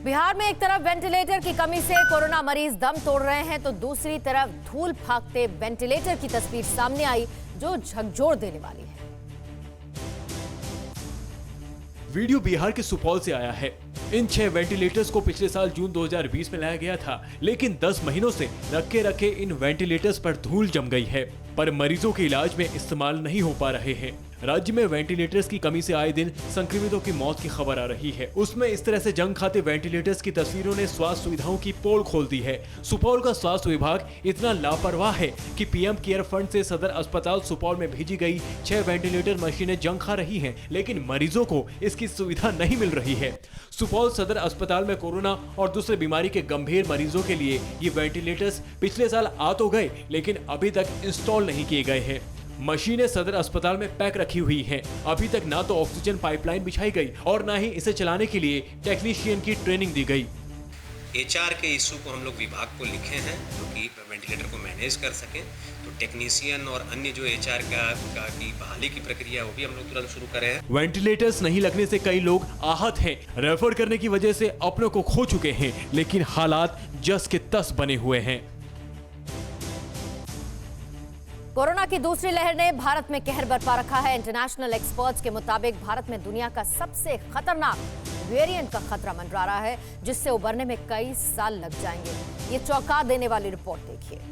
बिहार में एक तरफ वेंटिलेटर की कमी से कोरोना मरीज दम तोड़ रहे हैं, तो दूसरी तरफ धूल फाकते वेंटिलेटर की तस्वीर सामने आई जो झकझोर देने वाली है। वीडियो बिहार के सुपौल से आया है। इन 6 वेंटिलेटर्स को पिछले साल जून 2020 में लाया गया था, लेकिन 10 महीनों से रखे रखे इन वेंटिलेटर्स पर धूल जम गई है, पर मरीजों के इलाज में इस्तेमाल नहीं हो पा रहे हैं। राज्य में वेंटिलेटर्स की कमी से आए दिन संक्रमितों की मौत की खबर आ रही है। उसमें इस तरह से जंग खाते वेंटिलेटर्स की तस्वीरों ने स्वास्थ्य सुविधाओं की पोल खोल दी है। सुपौल का स्वास्थ्य विभाग इतना लापरवाह है कि पीएम केयर फंड से सदर अस्पताल सुपौल में भेजी गई 6 वेंटिलेटर मशीनें जंग खा रही हैं, लेकिन मरीजों को इसकी सुविधा नहीं मिल रही है। सुपौल सदर अस्पताल में कोरोना और दूसरे बीमारी के गंभीर मरीजों के लिए ये वेंटिलेटर्स पिछले साल आ तो गए, लेकिन अभी तक इंस्टॉल नहीं किए गए हैं। मशीनें सदर अस्पताल में पैक रखी हुई हैं। अभी तक ना तो ऑक्सीजन पाइपलाइन बिछाई गई और ना ही इसे चलाने के लिए टेक्नीशियन की ट्रेनिंग दी गई। एचआर के इशू को हम लोग विभाग को लिखे हैं, जो कि वेंटिलेटर को मैनेज कर सकें। तो टेक्नीशियन और अन्य जो एचआर की बहाली की प्रक्रिया वो भी हम लोग तुरंत शुरू करें हैं। वेंटिलेटर्स नहीं लगने से कई लोग आहत हैं, रेफर करने की वजह से अपनों को खो चुके हैं, लेकिन हालात जस के तस बने हुए हैं। कोरोना की दूसरी लहर ने भारत में कहर बरपा रखा है। इंटरनेशनल एक्सपर्ट्स के मुताबिक भारत में दुनिया का सबसे खतरनाक वेरिएंट का खतरा मंडरा रहा है, जिससे उबरने में कई साल लग जाएंगे। ये चौंका देने वाली रिपोर्ट देखिए।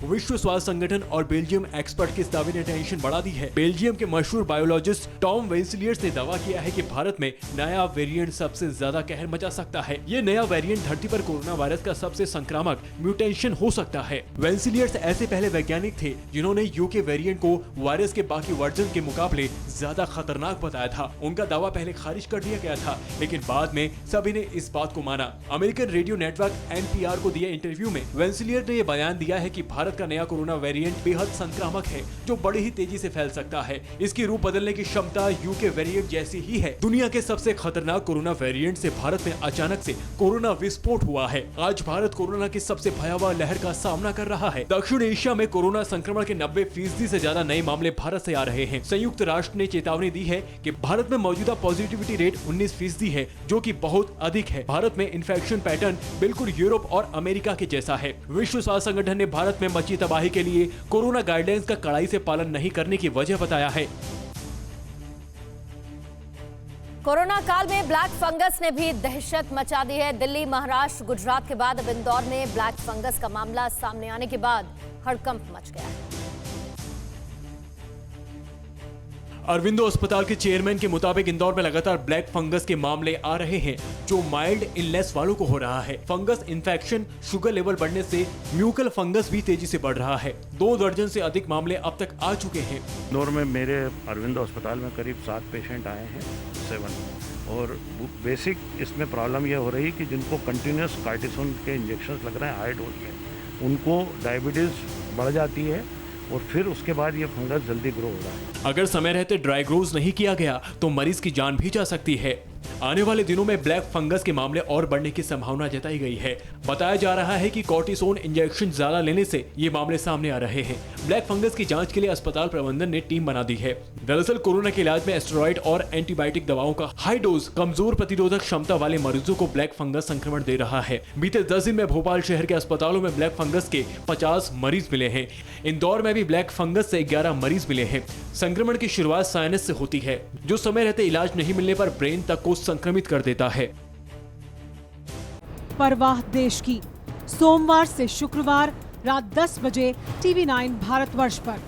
विश्व स्वास्थ्य संगठन और बेल्जियम एक्सपर्ट के इस दावे ने टेंशन बढ़ा दी है। बेल्जियम के मशहूर बायोलॉजिस्ट टॉम वेंसिलियर्स ने दावा किया है कि भारत में नया वेरिएंट सबसे ज्यादा कहर मचा सकता है। ये नया वेरिएंट धरती पर कोरोना वायरस का सबसे संक्रामक म्यूटेशन हो सकता है। वेंसिलियर्स ऐसे पहले वैज्ञानिक थे जिन्होंने यूके वेरिएंट को वायरस के बाकी वर्जन के मुकाबले ज्यादा खतरनाक बताया था। उनका दावा पहले खारिज कर दिया गया था, लेकिन बाद में सभी ने इस बात को माना। अमेरिकन रेडियो नेटवर्क NPR को दिए इंटरव्यू में वेंसिलियर ने यह बयान दिया है कि भारत का नया कोरोना वेरिएंट बेहद संक्रामक है, जो बड़ी ही तेजी से फैल सकता है। इसकी रूप बदलने की क्षमता यूके वेरिएंट जैसी ही है। दुनिया के सबसे खतरनाक कोरोना वेरिएंट से भारत में अचानक से कोरोना विस्फोट हुआ है। आज भारत कोरोना की सबसे भयावह लहर का सामना कर रहा है। दक्षिण एशिया में कोरोना संक्रमण के 90% से ज्यादा नए मामले भारत से आ रहे हैं। संयुक्त राष्ट्र ने चेतावनी दी है कि भारत में मौजूदा पॉजिटिविटी रेट 19% है, जो कि बहुत अधिक है। भारत में इन्फेक्शन पैटर्न बिल्कुल यूरोप और अमेरिका के जैसा है। विश्व स्वास्थ्य संगठन ने भारत में मची तबाही के लिए कोरोना गाइडलाइंस का कड़ाई से पालन नहीं करने की वजह बताया है। कोरोना काल में ब्लैक फंगस ने भी दहशत मचा दी है। दिल्ली, महाराष्ट्र, गुजरात के बाद अब इंदौर में ब्लैक फंगस का मामला सामने आने के बाद हड़कंप मच गया है। अरविंदो अस्पताल के चेयरमैन के मुताबिक इंदौर में लगातार ब्लैक फंगस के मामले आ रहे हैं, जो माइल्ड इलनेस वालों को हो रहा है। फंगस इन्फेक्शन, शुगर लेवल बढ़ने से म्यूकल फंगस भी तेजी से बढ़ रहा है। 2 दर्जन से अधिक मामले अब तक आ चुके हैं। इंदौर में मेरे अरविंदो अस्पताल में करीब 7 पेशेंट आए हैं, 7। और बेसिक इसमें प्रॉब्लम यह हो रही कि जिनको कंटिन्यूस कार्टिसोन के इंजेक्शन लग रहे हैं हाई डोज में, उनको डायबिटीज़ बढ़ जाती है और फिर उसके बाद ये फंगस जल्दी ग्रो हो रहा है। अगर समय रहते ड्राई ग्रोज नहीं किया गया तो मरीज की जान भी जा सकती है। आने वाले दिनों में ब्लैक फंगस के मामले और बढ़ने की संभावना जताई गई है। बताया जा रहा है कि कॉर्टिसोन इंजेक्शन ज्यादा लेने से ये मामले सामने आ रहे हैं। ब्लैक फंगस की जांच के लिए अस्पताल प्रबंधन ने टीम बना दी है। दरअसल कोरोना के इलाज में स्टेरॉइड और एंटीबायोटिक दवाओं का हाई डोज कमजोर प्रतिरोधक क्षमता वाले मरीजों को ब्लैक फंगस संक्रमण दे रहा है। बीते 10 दिन में भोपाल शहर के अस्पतालों में ब्लैक फंगस के 50 मरीज मिले हैं। इंदौर में भी ब्लैक फंगस से 11 मरीज मिले हैं। संक्रमण की शुरुआत साइनस से होती है, जो समय रहते इलाज नहीं मिलने पर ब्रेन तक को संक्रमित कर देता है। परवाह देश की, सोमवार से शुक्रवार रात 10 बजे TV9 भारतवर्ष पर।